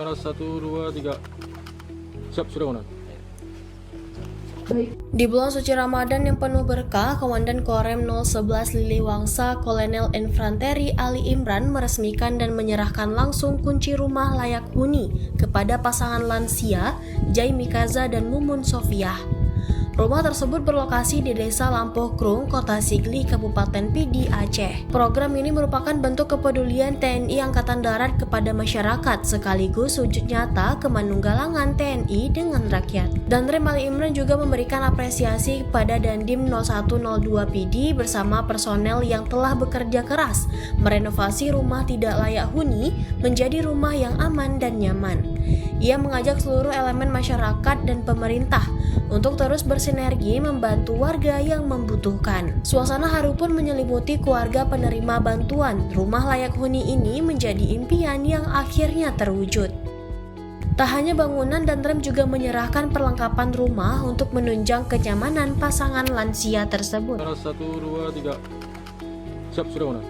Satu, dua, tiga. Siap, sudah Komandan. Di bulan suci Ramadan yang penuh berkah, Komandan Korem 011 Liliwangsa Kolonel Infanteri Ali Imran meresmikan dan menyerahkan langsung kunci rumah layak huni kepada pasangan lansia Jai Mikaza dan Mumun Sofiah. Rumah tersebut berlokasi di Desa Lampuh Krung, Kota Sigli, Kabupaten Pidi, Aceh. Program ini merupakan bentuk kepedulian TNI Angkatan Darat kepada masyarakat sekaligus wujud nyata kemanunggalangan TNI dengan rakyat. Danrem Ali Imran juga memberikan apresiasi kepada Dandim 0102 Pidi bersama personel yang telah bekerja keras merenovasi rumah tidak layak huni menjadi rumah yang aman dan nyaman. Ia mengajak seluruh elemen masyarakat dan pemerintah untuk terus bersinergi membantu warga yang membutuhkan. Suasana haru pun menyelimuti keluarga penerima bantuan. Rumah layak huni ini menjadi impian yang akhirnya terwujud. Tak hanya bangunan, Danrem juga menyerahkan perlengkapan rumah untuk menunjang kenyamanan pasangan lansia tersebut. Satu, dua, tiga. Siap, sudah Komandan.